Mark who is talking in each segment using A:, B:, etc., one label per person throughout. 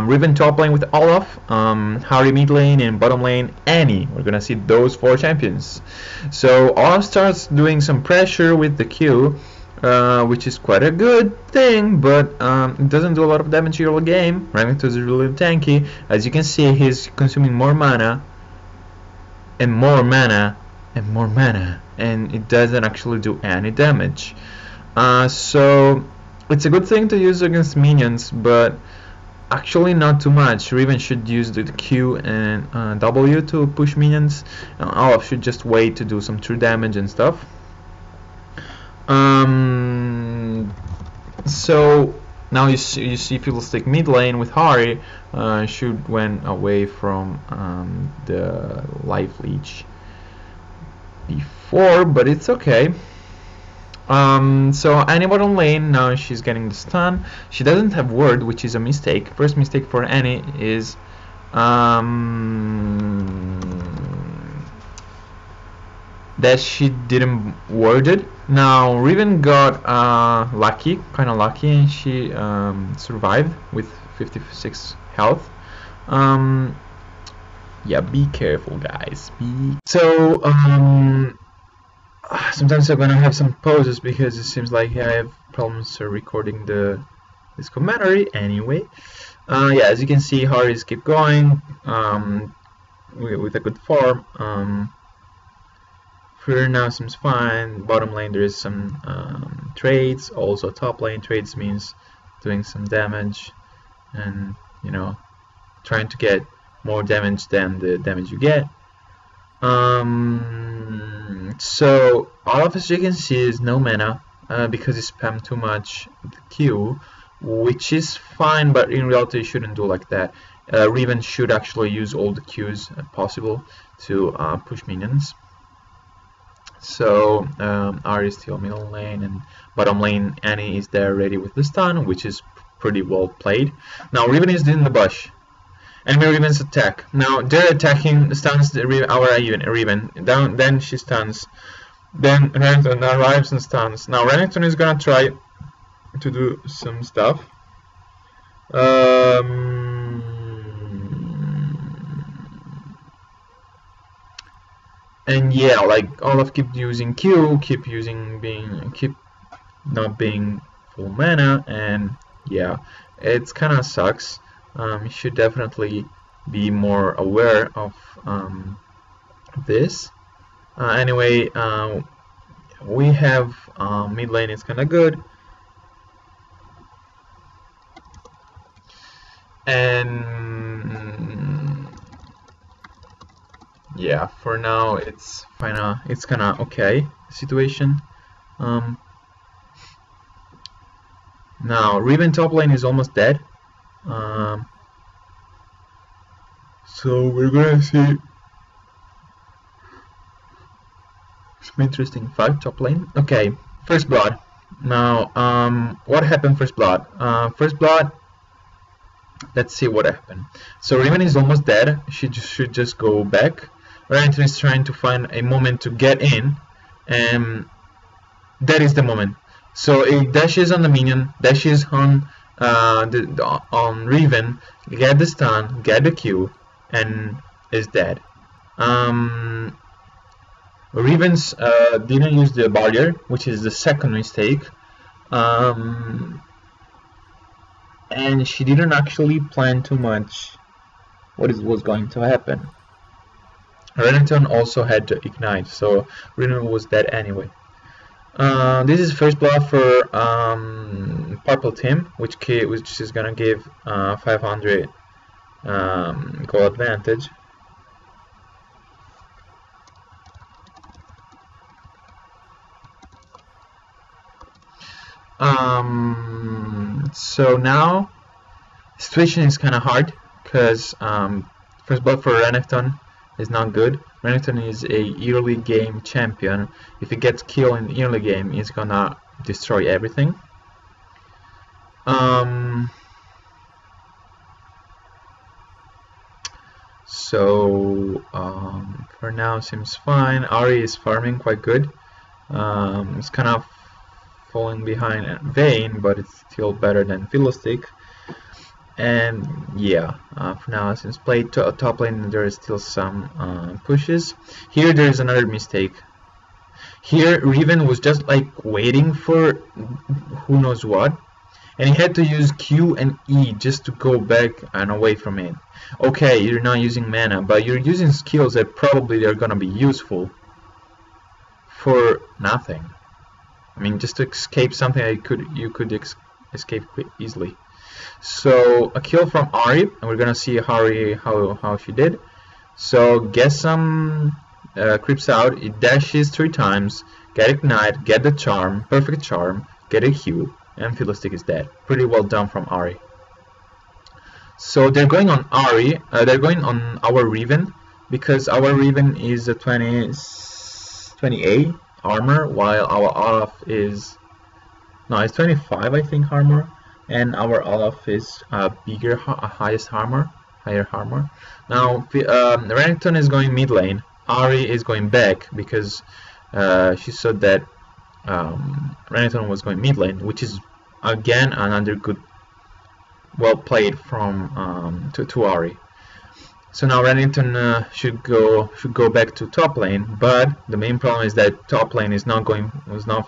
A: Riven top lane with Olaf, Ahri mid lane, and bottom lane Annie. We're gonna see those 4 champions. So Olaf starts doing some pressure with the Q, which is quite a good thing, but it doesn't do a lot of damage early game. Renekton is really tanky. As you can see, he's consuming more mana, and more mana, and more mana, and it doesn't actually do any damage. So it's a good thing to use against minions, but actually not too much. Riven should use the Q and W to push minions. Olaf should just wait to do some true damage and stuff. So now you see Fiddlestick mid lane with Ahri should went away from the life leech before, but it's okay. So Annie bottom lane, now she's getting the stun. She doesn't have ward, which is a mistake. First mistake for Annie is that she didn't ward it. Now Riven got lucky, kind of lucky, and she survived with 56 health. Yeah, be careful, guys. So sometimes I'm gonna have some pauses because it seems like I have problems recording this commentary. Anyway, yeah, as you can see, Ahri's keep going with a good farm. For now seems fine. Bottom lane there is some trades. Also top lane trades means doing some damage, and you know, trying to get more damage than the damage you get. So Olaf, as you can see, is no mana because he spammed too much the Q, which is fine, but in reality you shouldn't do like that. Riven should actually use all the Qs possible to push minions. So Ahri is still middle lane, and bottom lane Annie is there ready with the stun, which is pretty well played. Now Riven is in the bush. Enemy Riven's attack. Now they're attacking, stuns our Riven. Then she stuns. Then Renekton arrives and stuns. Now Renekton is gonna try to do some stuff. And yeah, like Olaf keep using Q, keep not being full mana, and yeah, it's kind of sucks. You should definitely be more aware of this. Anyway, we have mid lane is kind of good, and yeah, for now it's kind of okay situation. Now Riven top lane is almost dead. So we're gonna see some interesting fight top lane. Okay, first blood. Now what happened first blood? First blood, let's see what happened. So Riven is almost dead. She should just go back. Renekton is trying to find a moment to get in, and that is the moment. So it dashes on the minion, dashes on Riven, get the stun, get the Q, and is dead. Riven's didn't use the barrier, which is the second mistake, and she didn't actually plan too much what was going to happen. Renekton also had to ignite, so Riven was dead anyway. This is first blood for purple team, which is gonna give 500 goal advantage. So now situation is kind of hard because first blood for Renekton is not good. Renekton is a early game champion. If he gets killed in the early game, he's gonna destroy everything. So for now seems fine. Ahri is farming quite good. It's kind of falling behind Vayne, but it's still better than Fiddlestick. And yeah, for now, since play top lane, there is still some pushes. Here there is another mistake. Here Riven was just like waiting for who knows what, and he had to use Q and E just to go back and away from it. Okay, you're not using mana, but you're using skills that probably they're gonna be useful for nothing. I mean, just to escape something that you could escape easily. So a kill from Ahri, and we're gonna see Ahri how she did. So get some creeps out, it dashes 3 times, get ignite, get the charm, perfect charm, get a heal, and Fiddlestick is dead. Pretty well done from Ahri. So they're going on Ahri, they're going on our Riven, because our Riven is a 28 armor, while our Olaf is, no, it's 25 I think armor, and our Olaf is bigger, highest armor, higher armor. Now Renekton is going mid lane, Ahri is going back because she saw that Renekton was going mid lane, which is again another good, well played from to Ahri. So now Renekton should go back to top lane, but the main problem is that top lane is not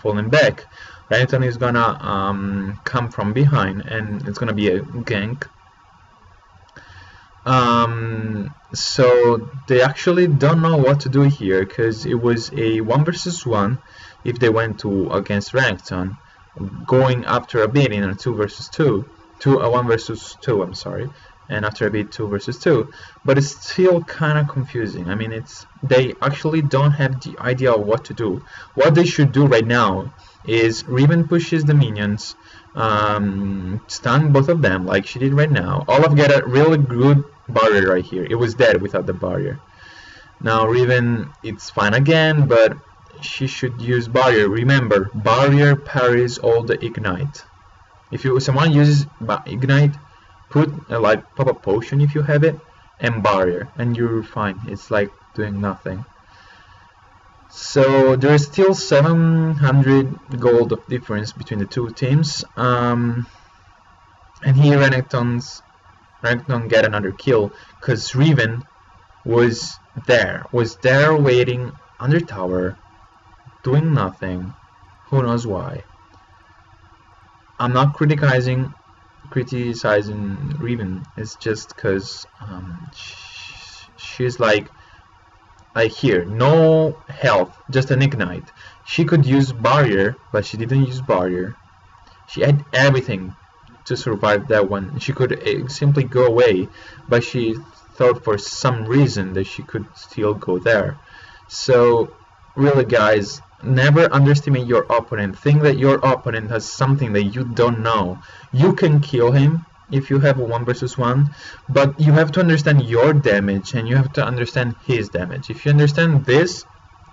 A: falling back. Renekton is gonna come from behind, and it's gonna be a gank. So they actually don't know what to do here, because it was a 1 versus 1 if they went to against Renekton, going after a bit in a 2 versus 2, a 1 versus 2, I'm sorry, and after a bit 2 versus 2, but it's still kind of confusing. I mean, they actually don't have the idea of what to do. What they should do right now is Riven pushes the minions, stun both of them like she did right now. Olaf get a really good barrier right here. It was dead without the barrier. Now Riven, it's fine again, but she should use barrier. Remember, barrier parries all the ignite. If someone uses ignite, put like pop a potion if you have it, and barrier, and you're fine. It's like doing nothing. So there's still 700 gold of difference between the two teams, and here Renekton get another kill because Riven was there waiting under tower, doing nothing. Who knows why? I'm not criticizing Riven. It's just because she's like here, no health, just an ignite. She could use barrier, but she didn't use barrier. She had everything to survive that one. She could simply go away, but she thought for some reason that she could still go there. So really guys, never underestimate your opponent. Think that your opponent has something that you don't know. You can kill him if you have a 1 versus 1, but you have to understand your damage and you have to understand his damage. If you understand this,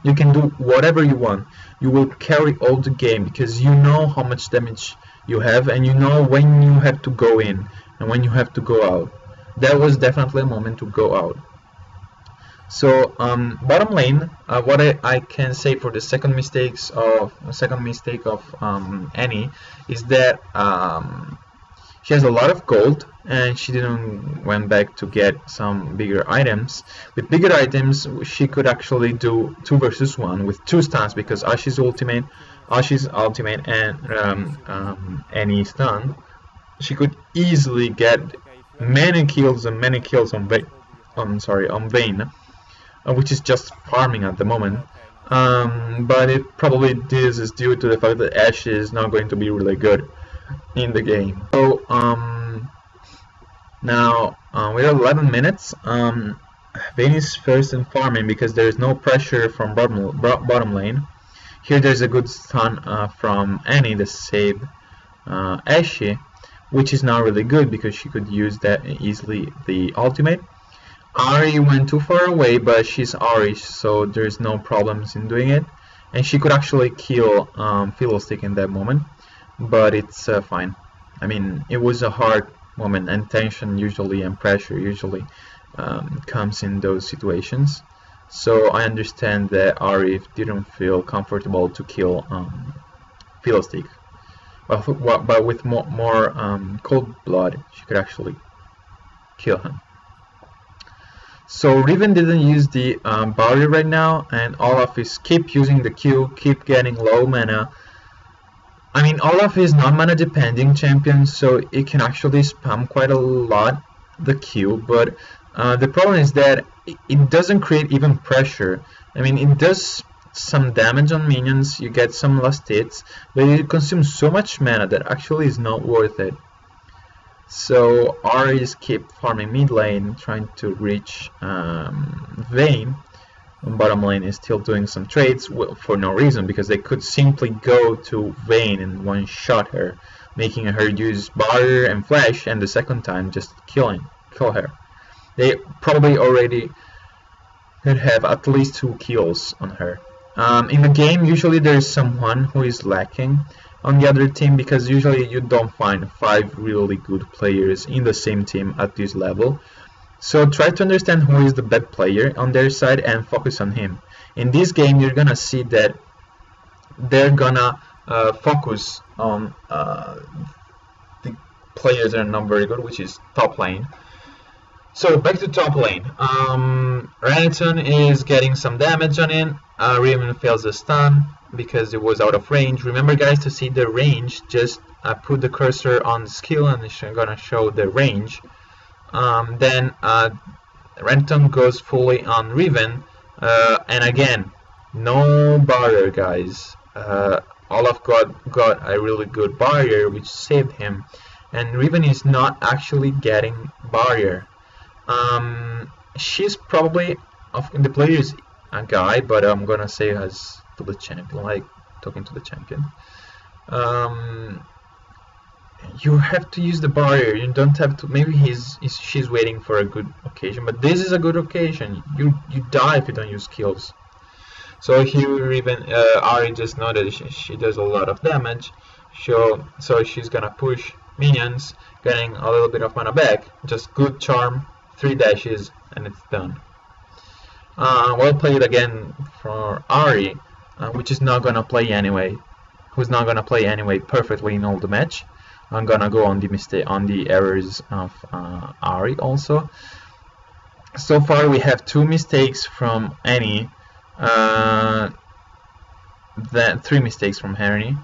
A: you can do whatever you want. You will carry all the game because you know how much damage you have, and you know when you have to go in and when you have to go out. That was definitely a moment to go out. So bottom lane, what I can say for the second mistake of Annie is that she has a lot of gold and she didn't went back to get some bigger items. With bigger items she could actually do 2 versus 1 with 2 stuns, because Ashe's ultimate and Annie stun, she could easily get many kills on Vayne, which is just farming at the moment. But this is due to the fact that Ashe is not going to be really good in the game. So now we have 11 minutes. Vayne is first in farming because there is no pressure from bottom lane. Here there's a good stun from Annie that saved Ashe, which is not really good because she could use that easily, the ultimate. Ahri went too far away, but she's Ahri, so there's no problems in doing it, and she could actually kill Fiddlestick in that moment, but it's fine. I mean, it was a hard moment, and tension usually and pressure usually comes in those situations, so I understand that Ahri didn't feel comfortable to kill Fiddlestick. but with more cold blood, she could actually kill him. So Riven didn't use the barrier right now, and Olaf is keep using the Q, keep getting low mana. I mean, Olaf is not mana depending champion, so it can actually spam quite a lot the Q, but the problem is that it doesn't create even pressure. I mean, it does some damage on minions, you get some last hits, but it consumes so much mana that actually is not worth it. So Ahri is keep farming mid lane, trying to reach Vayne. Bottom lane is still doing some trades for no reason, because they could simply go to Vayne and one-shot her, making her use barrier and flash, and the second time just kill her. They probably already could have at least 2 kills on her. In the game, usually there is someone who is lacking on the other team, because usually you don't find 5 really good players in the same team at this level. So try to understand who is the bad player on their side and focus on him. In this game, you're gonna see that they're gonna focus on the players that are not very good, which is top lane. So back to top lane. Renekton is getting some damage on it. Riven fails the stun because it was out of range. Remember, guys, to see the range, just put the cursor on the skill and it's gonna show the range. Then Renekton goes fully on Riven, and again, no barrier, guys. Olaf got a really good barrier which saved him, and Riven is not actually getting barrier. She's probably, the player is a guy, but I'm gonna say as to the champion, like talking to the champion. You have to use the barrier. You don't have to. Maybe she's waiting for a good occasion, but this is a good occasion. You die if you don't use skills. So here even Ahri just noted she does a lot of damage. So she's gonna push minions, getting a little bit of mana back. Just good charm, 3 dashes, and it's done. Well played again for Ahri, which is not gonna play anyway. Who's not gonna play anyway perfectly in all the match. I'm gonna go on the errors of Ahri also. So far we have 2 mistakes from Annie, then 3 mistakes from Henny.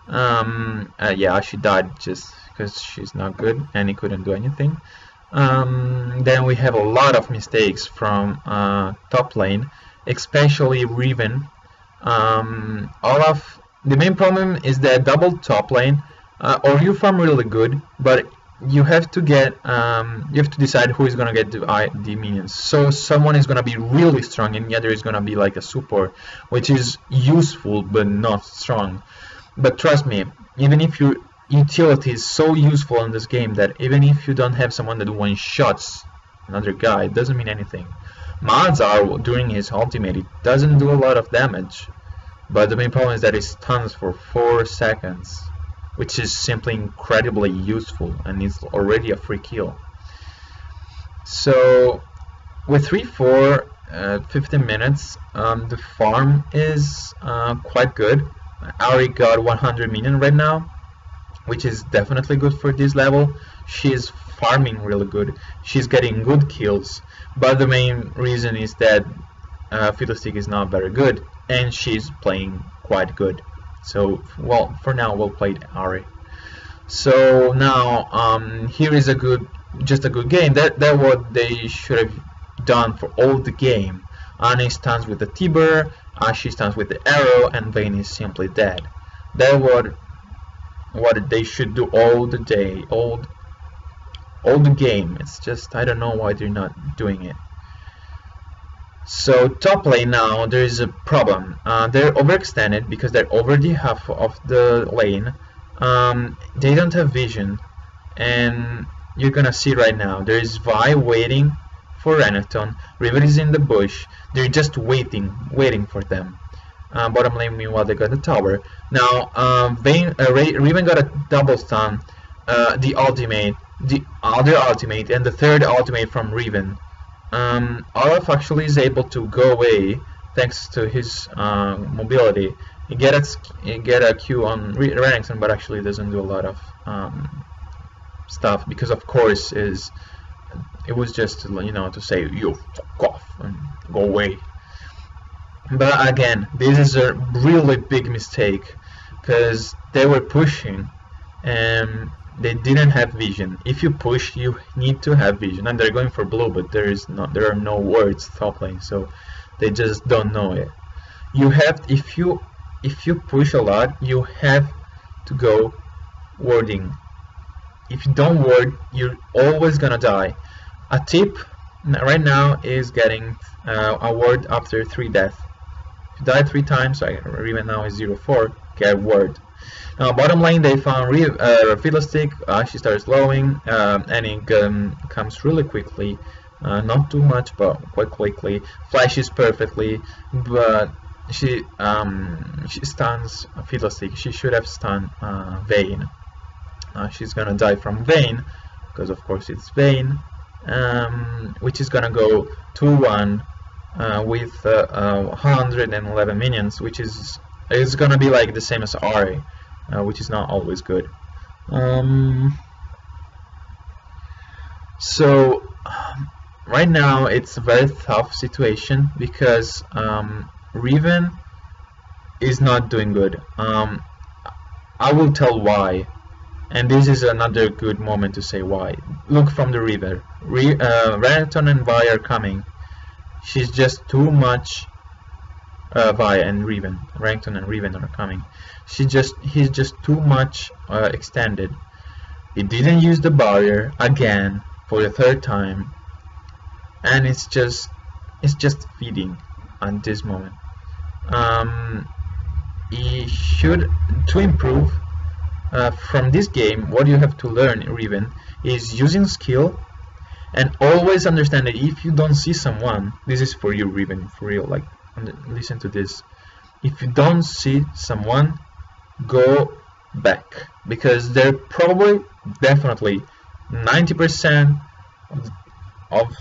A: Yeah, she died just because she's not good. Annie couldn't do anything. Then we have a lot of mistakes from top lane, especially Riven. Olaf. The main problem is that double top lane. Or you farm really good, but you have to decide who is gonna get the minions. So someone is gonna be really strong, and the other is gonna be like a support, which is useful but not strong. But trust me, even if your utility is so useful in this game that even if you don't have someone that one-shots another guy, it doesn't mean anything. Mazar, during his ultimate, it doesn't do a lot of damage, but the main problem is that it stuns for 4 seconds. Which is simply incredibly useful, and it's already a free kill. So with 3-4, 15 minutes, the farm is quite good. Ahri got 100 minion right now, which is definitely good for this level. She's farming really good. She's getting good kills, but the main reason is that Fiddlestick is not very good, and she's playing quite good. So, well, for now we'll play Ahri. So now here is just a good game. That what they should have done for all the game. Anne stands with the Tiber, Ashe stands with the arrow, and Vayne is simply dead. That what they should do all the day, all the game. It's just I don't know why they're not doing it. So top lane now, there is a problem. They're overextended because they're over the half of the lane. They don't have vision, and you're gonna see right now. There is Vi waiting for Renekton. Riven is in the bush. They're just waiting for them. Bottom lane, meanwhile, they got the tower. Now, Riven got a double stun, the ultimate, the other ultimate, and the third ultimate from Riven. Olaf actually is able to go away thanks to his mobility. He get a Q on Renekton, but actually doesn't do a lot of stuff, because of course it was just, you know, to say you fuck off and go away. But again, this is a really big mistake, because they were pushing and they didn't have vision. If you push, you need to have vision, and they're going for blue, but there are no words top lane, so they just don't know it. You have, if you push a lot, you have to go warding. If you don't ward, you're always gonna die. A tip right now is getting a ward after 3 deaths. If you die 3 times, so Riven now is 0-4, get ward. Now bottom lane they found Fiddlestick. She starts slowing, and it comes really quickly. Not too much, but quite quickly. Flashes perfectly, but she stuns Fiddlestick. She should have stunned Vayne. She's gonna die from Vayne, because of course it's Vayne, which is gonna go 2-1 with 111 minions, which is gonna be like the same as Ahri, which is not always good. So right now it's a very tough situation, because Riven is not doing good. I will tell why, and this is another good moment to say why. Look from the river. Renekton and Vi are coming. She's just too much. Vi and Riven, Renekton and Riven are coming. He's just too much extended. He didn't use the barrier again for the 3rd time, and it's just feeding at this moment. He should, to improve from this game, what you have to learn, Riven, is using skill, and always understand that if you don't see someone, this is for you, Riven, for real, like, listen to this. If you don't see someone, go back, because they're probably, definitely 90% of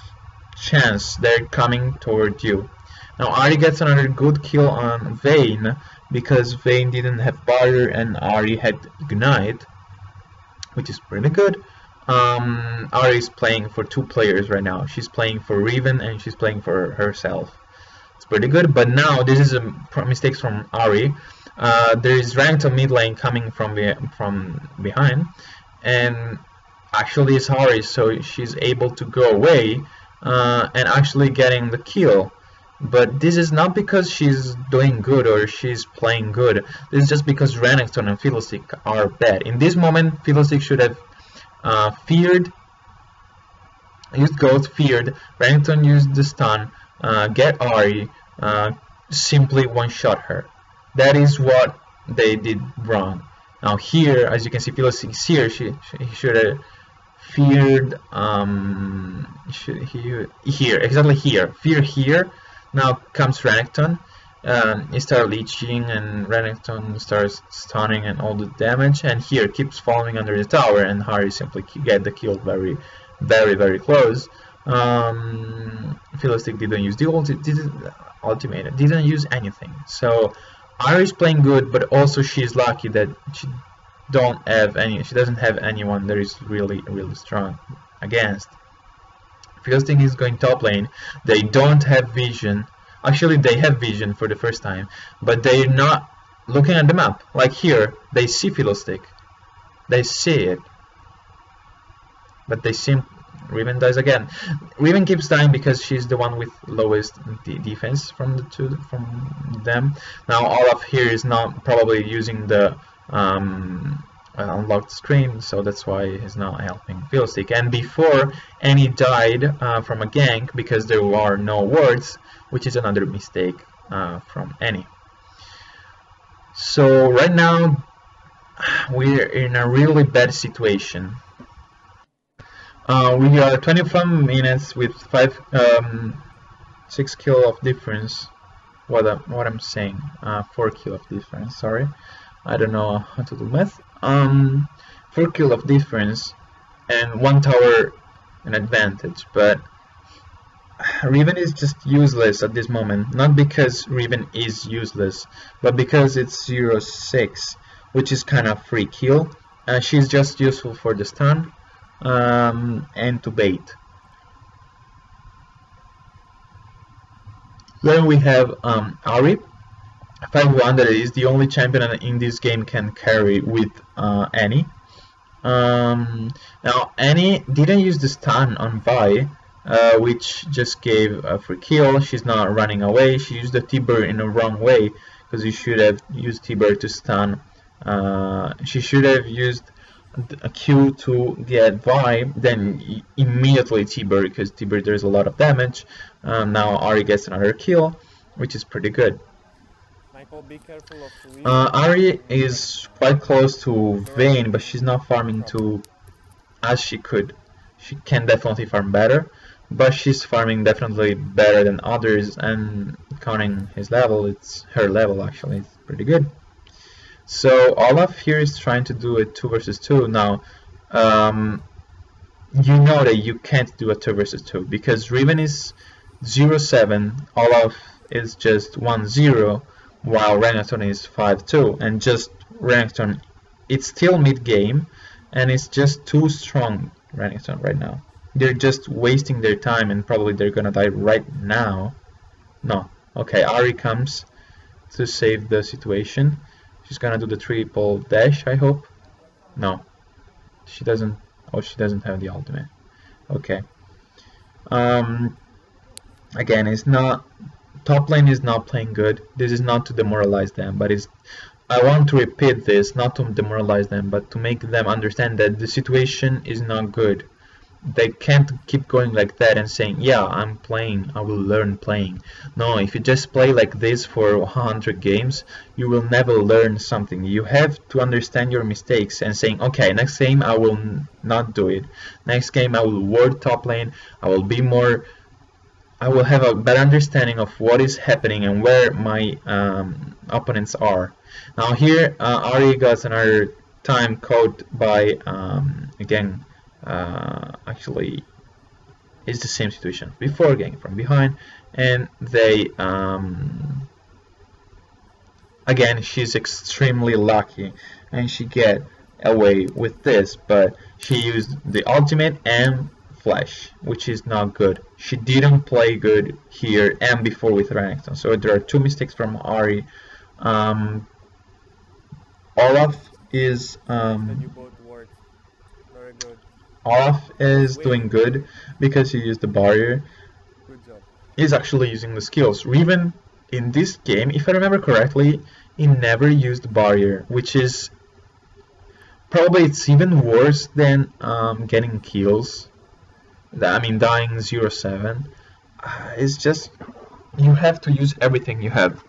A: chance they're coming toward you. Now Ahri gets another good kill on Vayne, because Vayne didn't have barrier and Ahri had ignite, which is pretty good. Ahri is playing for 2 players right now. She's playing for Riven and she's playing for herself. It's pretty good, but now this is a mistakes from Ahri. There is Renekton mid lane coming from behind, and actually it's Ahri, so she's able to go away and actually getting the kill. But this is not because she's doing good or she's playing good. This is just because Renekton and Fiddlestick are bad. In this moment, Fiddlestick should have used Ghost, feared. Renekton used the stun, get Ahri, simply one-shot her. That is what they did wrong. Now here, as you can see, Fiddlestick is here. He should have feared here, exactly here. Fear here. Now comes Renekton. He starts leeching and Renekton starts stunning and all the damage, and here keeps following under the tower, and Ahri simply get the kill very, very, very close. Fiddlestick didn't use the ultimate, didn't use anything. So Ahri is playing good, but also she's lucky that she doesn't have anyone that is really, really strong against. Fiddlestick is going top lane. They don't have vision. Actually, they have vision for the first time, but they're not looking at the map. Like here, they see Fiddlestick. They see it, but they see Riven dies again. Riven keeps dying because she's the one with lowest defense from them. Now Olaf here is not probably using the unlocked screen, so that's why he's not helping Fiddlestick. And before, Annie died from a gank because there are no wards, which is another mistake from Annie. So right now we're in a really bad situation. We are 25 minutes with 6 kill of difference. What I'm saying, 4 kill of difference. Sorry, I don't know how to do math. 4 kill of difference and 1 tower an advantage, but Riven is just useless at this moment. Not because Riven is useless, but because it's 0-6, which is kind of free kill. She's just useful for the stun and to bait. Then we have Ahri. 5-1 that is the only champion in this game can carry with Annie. Now Annie didn't use the stun on Vi, which just gave a free kill. She's not running away. She used the T-Bird in the wrong way, because you should have used T-Bird to stun. She should have used a Q to get Vi, then immediately T-Bird, because T-Bird there's a lot of damage. Now Ahri gets another kill, which is pretty good.
B: Michael, be careful of Riven.
A: Ahri is quite close to Vayne, but she's not farming as she could. She can definitely farm better, but she's farming definitely better than others, and counting his level, it's her level actually, it's pretty good. So Olaf here is trying to do a 2 versus 2. Now, you know that you can't do a 2 versus 2 because Riven is 0-7, Olaf is just 1-0, while Renekton is 5-2, and just Renekton, it's still mid-game, and it's just too strong, Renekton, right now. They're just wasting their time, and probably they're gonna die right now. No. Okay, Ahri comes to save the situation. She's gonna do the triple dash, I hope. No. She doesn't. Oh, she doesn't have the ultimate. Okay. Again, it's not... Top lane is not playing good. This is not to demoralize them, but I want to repeat this, not to demoralize them, but to make them understand that the situation is not good. They can't keep going like that and saying, yeah, I'm playing, I will learn playing. No, if you just play like this for 100 games, you will never learn something. You have to understand your mistakes and saying, okay, next game I will not do it. Next game I will ward top lane, I will have a better understanding of what is happening and where my opponents are. Now here, Ahri got another time caught by, again, actually, it's the same situation before, getting from behind, and they, again, she's extremely lucky, and she get away with this, but she used the ultimate and flash, which is not good. She didn't play good here and before with Renekton, so there are 2 mistakes from Ahri. Olaf is Olaf is doing good because he used the barrier.
B: Good job.
A: He's actually using the skills. Riven in this game, if I remember correctly, he never used barrier, which is probably it's even worse than getting kills. I mean, dying 0-7. It's just you have to use everything you have.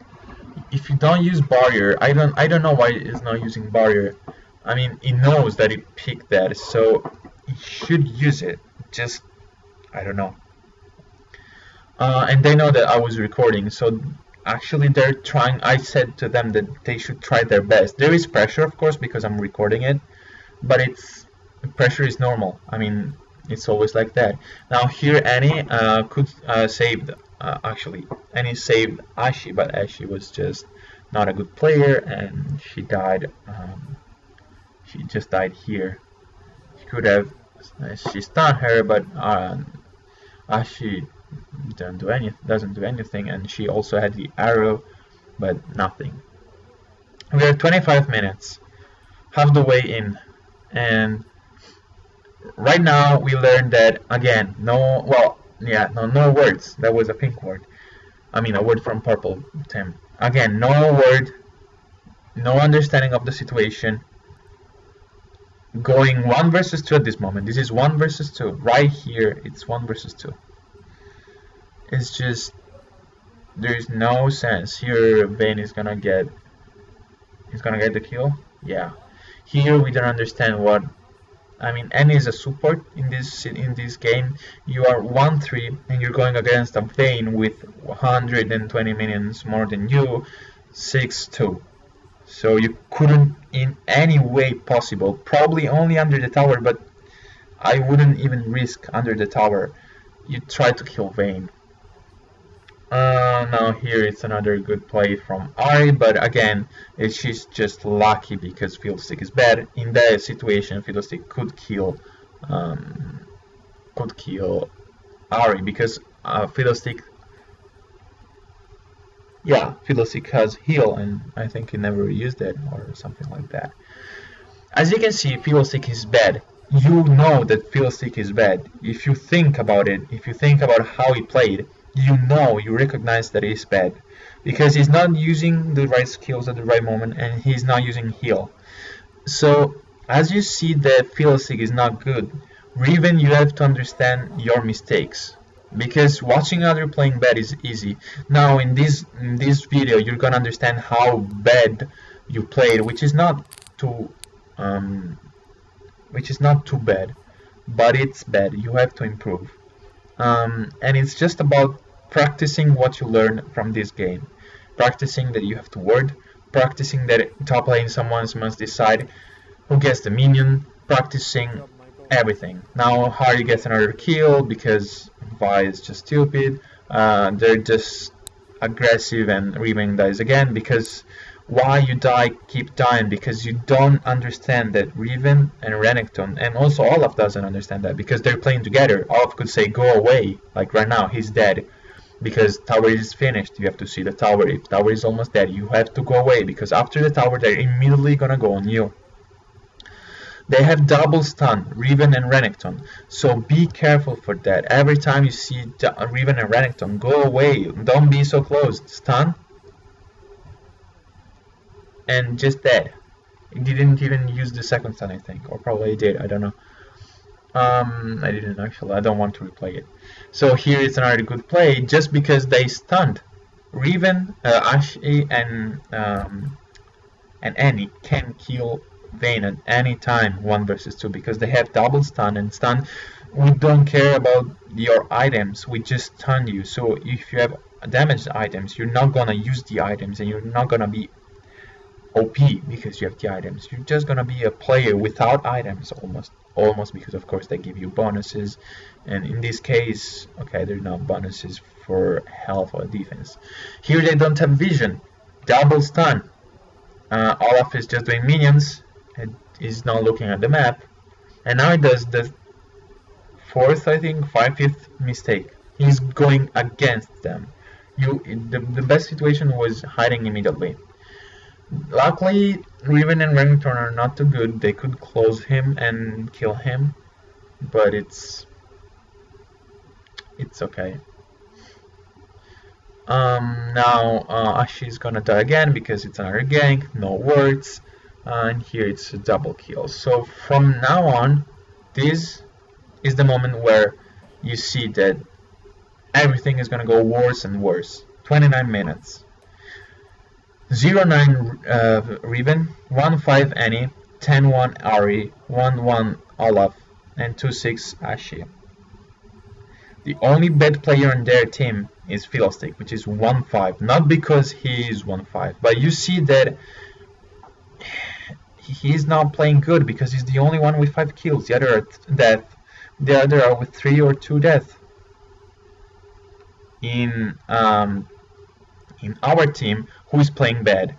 A: If you don't use barrier, I don't know why it's not using barrier. I mean, it knows that it picked that, so it should use it. Just I don't know. And they know that I was recording, so actually they're trying. I said to them that they should try their best. There is pressure, of course, because I'm recording it, but pressure is normal. I mean, it's always like that. Now here Annie could save. Actually, Annie saved Ashe, but Ashe was just not a good player, and she died. She just died here. She could have. She stunned her, but Ashe doesn't do anything, and she also had the arrow, but nothing. We are 25 minutes, half the way in, and right now we learned that again. No words. That was a pink word. I mean a word from purple, Tim. Again, no word, no understanding of the situation. Going 1 versus 2 at this moment. This is 1 versus 2. Right here, it's 1 versus 2. It's just there's no sense. Here Vayne is gonna get the kill. Yeah. Here we don't understand what I mean. Annie is a support in this game. You are 1-3 and you're going against a Vayne with 120 minions more than you, 6-2. So you couldn't in any way possible, probably only under the tower, but I wouldn't even risk under the tower. You try to kill Vayne. Now here it's another good play from Ahri, but again, she's just lucky because Fiddlestick is bad. In that situation, Fiddlestick could kill Ahri because Fiddlestick, yeah, Fiddlestick has heal, and I think he never used it or something like that. As you can see, Fiddlestick is bad. You know that Fiddlestick is bad. If you think about it, if you think about how he played, you recognize that he's bad. Because he's not using the right skills at the right moment, and he's not using heal. So, as you see that Fiddlestick is not good, Riven, you have to understand your mistakes. Because watching other playing bad is easy. Now, in this video, you're gonna understand how bad you played, which is not too bad, but it's bad. You have to improve, and it's just about practicing what you learn from this game, practicing that you have to ward, practicing that top lane someone must decide who gets the minion, practicing everything. Now Ahri gets another kill because Vi is just stupid. They're just aggressive, and Riven dies again because why you keep dying, because you don't understand that Riven and Renekton, and also Olaf doesn't understand that because they're playing together. Olaf could say go away, like right now he's dead because tower is finished. You have to see the tower. If tower is almost dead, you have to go away because after the tower they're immediately gonna go on you. They have double stun, Riven and Renekton, so be careful for that. Every time you see Riven and Renekton, go away, don't be so close. Stun and just dead. He didn't even use the second stun, I think, or probably he did, I don't know. I didn't actually, I don't want to replay it. So here is another good play, just because they stunned. Riven, Ashe, and Annie can kill Vayne at any time 1 versus 2 because they have double stun, and stun, we don't care about your items, we just stun you. So if you have damaged items, you're not gonna use the items, and you're not gonna be OP because you have the items. You're just gonna be a player without items, almost because of course they give you bonuses, and in this case, okay, they're not bonuses for health or defense. Here they don't have vision, double stun. Olaf is just doing minions and is not looking at the map, and now he does the fifth mistake. He's going against them. The best situation was hiding immediately. Luckily, Riven and Renekton are not too good. They could close him and kill him, but it's okay. Now Ashe is gonna die again because it's another gank, no words, and here it's a double kill. So from now on, this is the moment where you see that everything is gonna go worse and worse. 29 minutes. 0-9 Riven, 1-5 Annie, 10-1 Ahri, 1-1 Olaf, and 2-6 Ashe. The only bad player on their team is Fiddlestick, which is 1-5. Not because he is 1-5, but you see that he's not playing good because he's the only one with 5 kills. The other are death. The other are with 3 or 2 death. In our team, who is playing bad?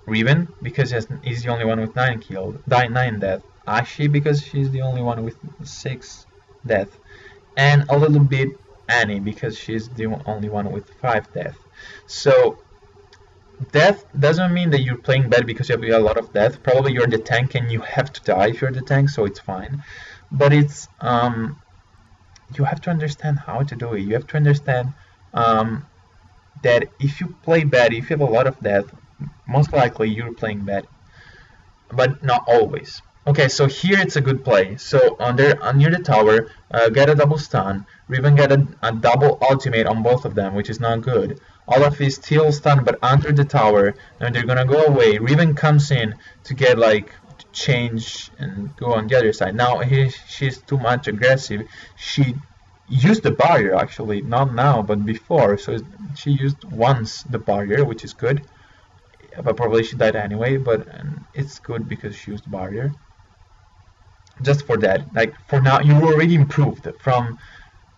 A: Riven, because he's the only one with 9 kills, 9 death. Ashe, because she's the only one with 6 death. And a little bit Annie, because she's the only one with 5 death. So death doesn't mean that you're playing bad because you have a lot of death. Probably you're the tank and you have to die if you're the tank, so it's fine. But it's you have to understand how to do it. You have to understand that if you play bad, if you have a lot of death, most likely you're playing bad, but not always. Okay, so here it's a good play. So near the tower, get a double stun. Riven get a double ultimate on both of them, which is not good. Olaf is still stunned, but under the tower, and they're gonna go away. Riven comes in to get to change and go on the other side. Now she's too much aggressive. She used the barrier actually, not now, but before. So she used once the barrier, which is good. But probably she died anyway. But it's good because she used barrier. Just for that, for now, you already improved from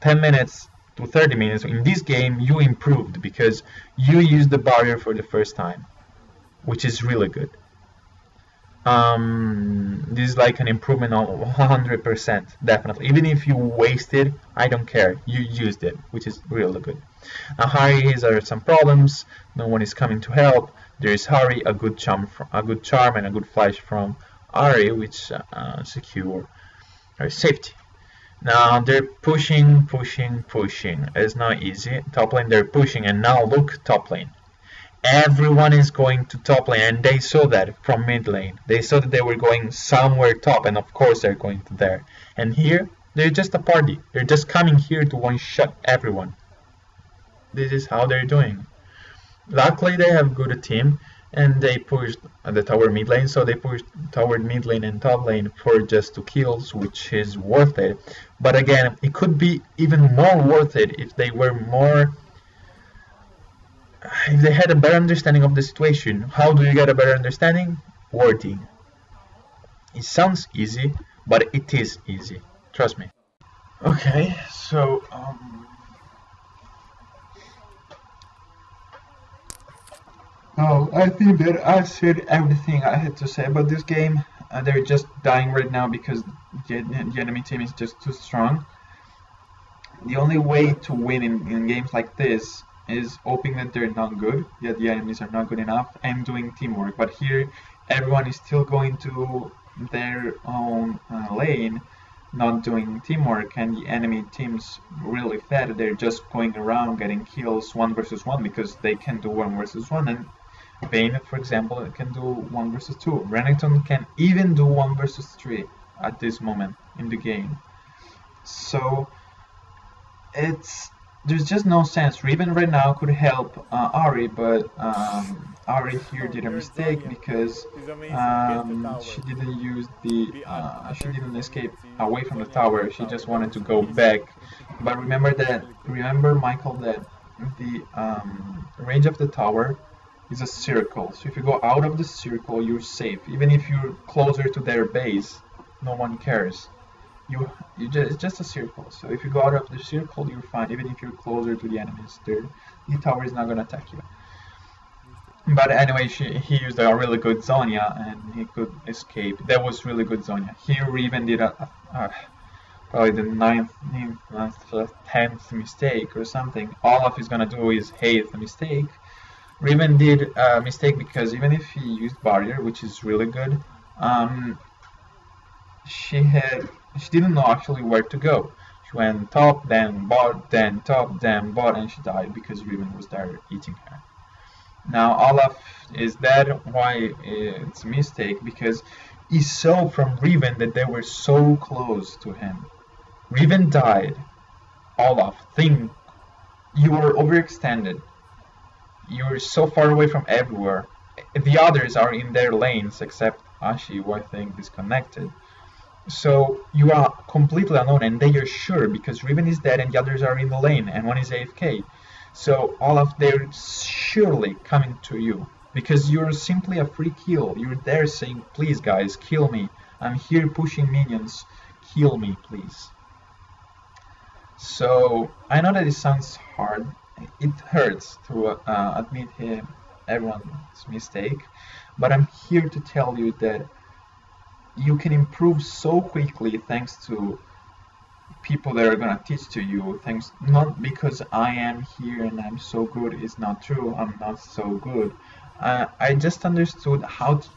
A: 10 minutes to 30 minutes. In this game, you improved because you used the barrier for the first time, which is really good. This is like an improvement of 100%, definitely. Even if you wasted, I don't care. You used it, which is really good. Now, Ahri, there are some problems. No one is coming to help. There is Ahri, a good charm, and a good flash from Ahri, which secure our safety. Now they're pushing. It's not easy. Top lane, they're pushing, and now look, top lane. Everyone is going to top lane, and they saw that from mid lane. They saw that they were going somewhere top, and of course they're going to there. And here, they're just a party. They're just coming here to one-shot everyone. This is how they're doing. Luckily, they have good team, and they pushed the tower mid lane, so they pushed tower mid lane and top lane for just 2 kills, which is worth it. But again, it could be even more worth it if they were more... If they had a better understanding of the situation. How do you get a better understanding? Wording. It sounds easy, but it is easy. Trust me. Okay, so I think that I said everything I had to say about this game. They're just dying right now because the enemy team is just too strong. The only way to win in games like this is hoping that they're not good, that the enemies are not good enough, and doing teamwork. But here, everyone is still going to their own lane, not doing teamwork, and the enemy team's really fat. They're just going around getting kills 1 versus 1 because they can do 1 versus 1, and Bane, for example, can do 1 versus 2. Renekton can even do 1 versus 3 at this moment in the game. So there's just no sense. Riven right now could help Ahri, but Ahri here did a mistake because she didn't use she didn't escape away from the tower. She just wanted to go back. But remember, Mchael, that the range of the tower is a circle. So if you go out of the circle, you're safe. Even if you're closer to their base, no one cares. It's just a circle, so if you go out of the circle, you're fine. Even if you're closer to the enemies, the tower is not going to attack you. But anyway, he used a really good Zonya, and he could escape. That was really good Zonya. Here, Riven did probably the 9th, 10th mistake or something. Olaf is going to do his 8th mistake. Riven did a mistake because even if he used barrier, which is really good, she didn't know actually where to go. She went top, then bot, then top, then bot, and she died because Riven was there eating her. Now Olaf is dead. Why it's a mistake? Because he saw from Riven that they were so close to him. Riven died. Olaf, think, you were overextended. You were so far away from everywhere. The others are in their lanes except Ashe, who I think disconnected. So you are completely alone, and they are sure because Riven is dead and the others are in the lane and one is AFK. So Olaf, they're surely coming to you because you're simply a free kill. You're there saying, please guys, kill me. I'm here pushing minions. Kill me, please. So I know that it sounds hard. It hurts to admit everyone's mistake, but I'm here to tell you that you can improve so quickly thanks to people that are gonna teach to you. Thanks, not because I am here and I'm so good. It's not true. I'm not so good. I just understood how to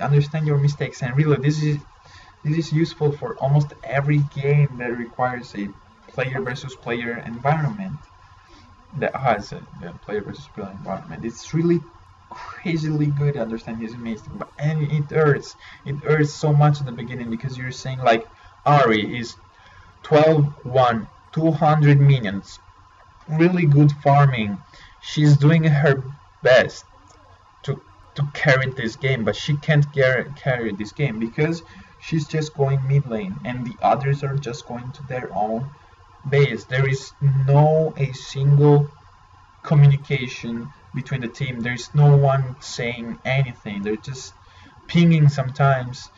A: understand your mistakes, and really this is useful for almost every game that requires a player versus player environment. That has a player versus player environment. It's really crazily good to understand his mistake, and it hurts so much at the beginning because you're saying like Ahri is 12-1, 200 minions, really good farming, she's doing her best to carry this game, but she can't carry this game because she's just going mid lane and the others are just going to their own base. There is a single communication between the team. There's no one saying anything. They're just pinging sometimes,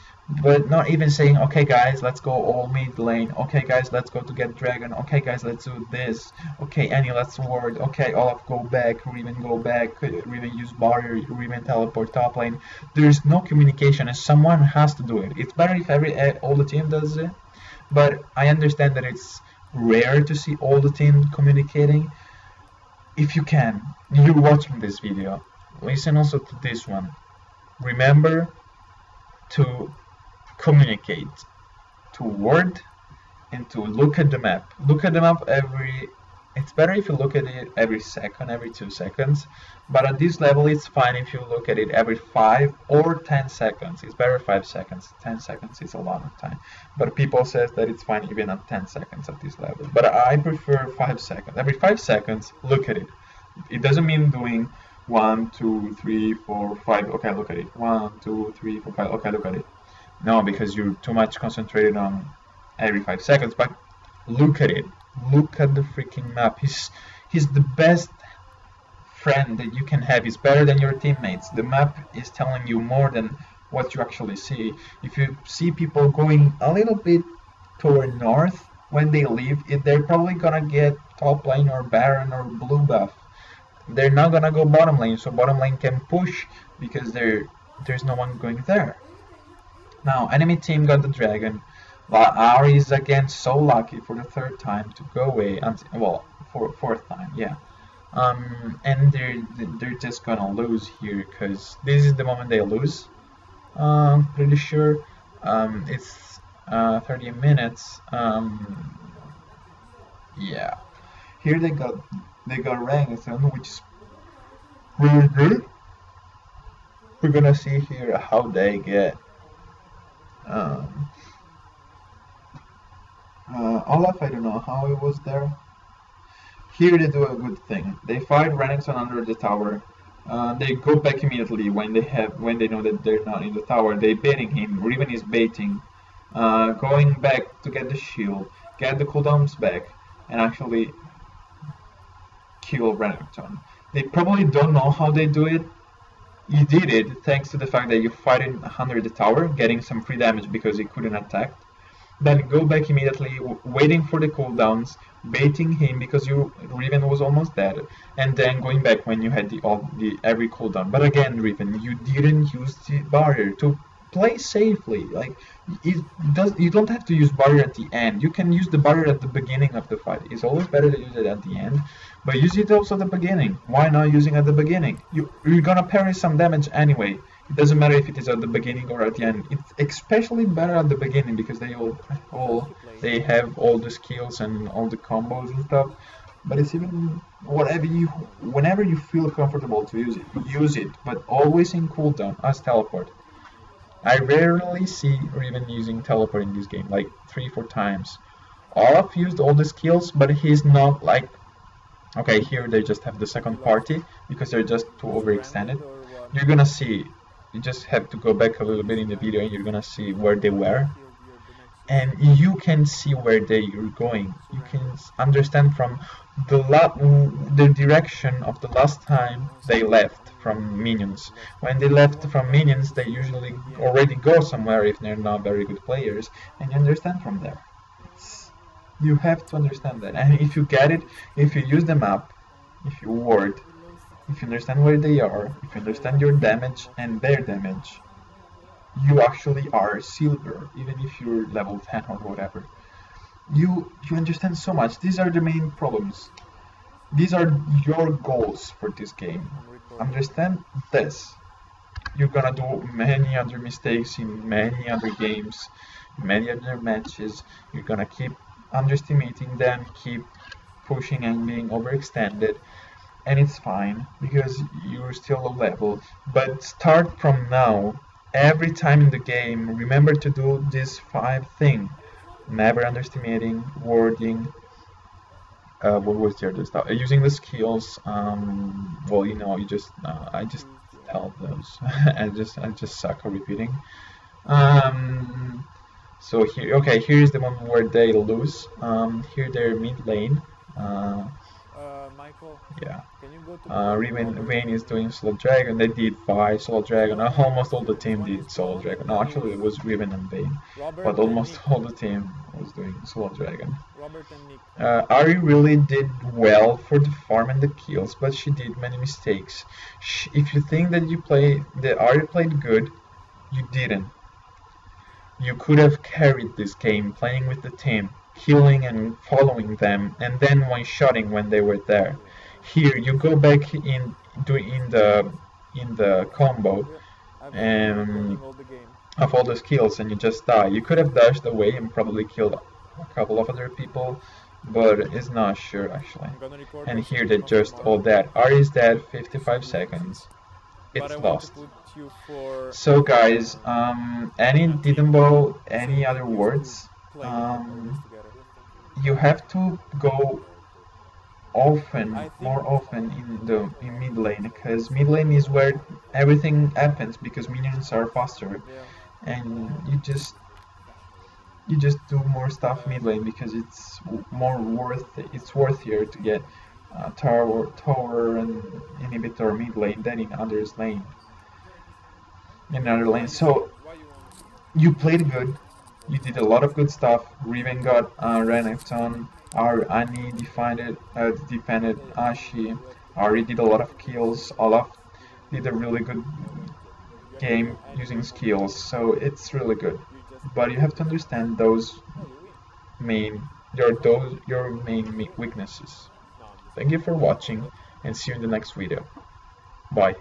A: but not even saying, okay guys, let's go all mid lane, okay guys, let's go to get dragon, okay guys, let's do this, okay Annie, let's ward, okay Olaf, go back, Riven, go back, Riven use barrier, Riven teleport top lane. There's no communication, and someone has to do it. It's better if all the team does it, but I understand that it's rare to see all the team communicating. If you can, you're watching this video, listen also to this one. Remember to communicate, to word, and to look at the map. Look at the map it's better if you look at it every second, every 2 seconds, but at this level it's fine if you look at it every 5 or 10 seconds. It's better 5 seconds. 10 seconds is a lot of time, but people says that it's fine even at 10 seconds at this level, but I prefer 5 seconds. Every 5 seconds look at it. It doesn't mean doing 1, 2, 3, 4, 5, okay, look at it, 1, 2, 3, 4, 5, okay, look at it. No, because you're too much concentrated on every 5 seconds, but look at it. Look at the freaking map. He's the best friend that you can have. He's better than your teammates. The map is telling you more than what you actually see. If you see people going a little bit toward north, when they leave, they're probably gonna get top lane or Baron or blue buff. They're not gonna go bottom lane, so bottom lane can push because there's no one going there. Now, enemy team got the dragon, but Ahri is again so lucky for the 3rd time to go away, well, for 4th time, yeah. And they're just gonna lose here, because this is the moment they lose. Pretty sure. It's 30 minutes. Yeah. Here they got Renekton, which is really good. We're gonna see here how they get Olaf. I don't know how it was there. Here they do a good thing. They fight Renekton under the tower. They go back immediately when they know that they're not in the tower. They baiting him. Riven is baiting, going back to get the shield, get the cooldowns back, and actually kill Renekton. They probably don't know how they do it. You did it thanks to the fact that you fight him under the tower, getting some free damage because he couldn't attack. Then go back immediately, waiting for the cooldowns, baiting him because Riven was almost dead, and then going back when you had every cooldown. But again, Riven, you didn't use the barrier to play safely. Like you don't have to use barrier at the end. You can use the barrier at the beginning of the fight. It's always better to use it at the end, but use it also at the beginning. Why not using at the beginning? You're gonna parry some damage anyway. It doesn't matter if it is at the beginning or at the end. It's especially better at the beginning because they have all the skills and all the combos and stuff. But it's even whenever you feel comfortable to use it, but always in cooldown as teleport. I rarely see Riven using teleport in this game, like 3-4 times. Olaf used all the skills, but he's not like, okay, here they just have the second party because they're just too overextended. You're gonna see. You just have to go back a little bit in the video and you're gonna see where they were, and you can see where they're going. You can understand from the direction of the last time they left from minions. When they left from minions, they usually already go somewhere if they're not very good players, and you understand from there. You have to understand that, and if you get it, if you use the map, if you ward, if you understand where they are, if you understand your damage and their damage, you actually are silver, even if you're level 10 or whatever. You understand so much. These are the main problems. These are your goals for this game. Understand this. You're gonna do many other mistakes in many other games, many other matches. You're gonna keep underestimating them, keep pushing and being overextended. And it's fine because you're still low level, but start from now. Every time in the game, remember to do these 5 things: never underestimating, warding, what was the other stuff? Using the skills. Well, I just tell those. I just suck at repeating. So here, okay, here is the one where they lose. Here they're mid lane.
B: Mchael,
A: Yeah.
B: can you go to
A: Riven is doing Solo Dragon. They did 5 Solo Dragon. Almost all the team did Solo Dragon. No, actually it was Riven and Vayne,
B: Robert
A: but
B: and
A: almost
B: Nick?
A: all the team was doing Solo Dragon.
B: Robert and Nick.
A: Ahri really did well for the farm and the kills, but she did many mistakes. If you think that Ahri played good, you didn't. You could have carried this game playing with the team, killing and following them, and then one-shotting when they were there. Here, you go back in the combo
B: I've been recording all the game.
A: of all the skills, and you just die. You could have dashed away and probably killed a couple of other people, but it's not sure actually.
B: I'm gonna record
A: And
B: also
A: here
B: this
A: they're
B: one
A: just
B: tomorrow.
A: all dead. Ahri is dead, 55 seconds.
B: But
A: It's
B: I want
A: lost.
B: to put you for
A: So guys, any Didn't any other words?
B: playing always together.
A: You have to go often,
B: I think-
A: more often in mid lane, because mid lane is where everything happens because minions are faster,
B: Yeah.
A: and you just do more stuff mid lane because it's worthier to get tower and inhibitor mid lane than in others lane. In other lane, so
B: Why you want?
A: you played good. You did a lot of good stuff. Riven got Renekton. Annie defended Ashe. Ahri did a lot of kills. Olaf did a really good game using skills, so it's really good. But you have to understand your main weaknesses. Thank you for watching, and see you in the next video. Bye.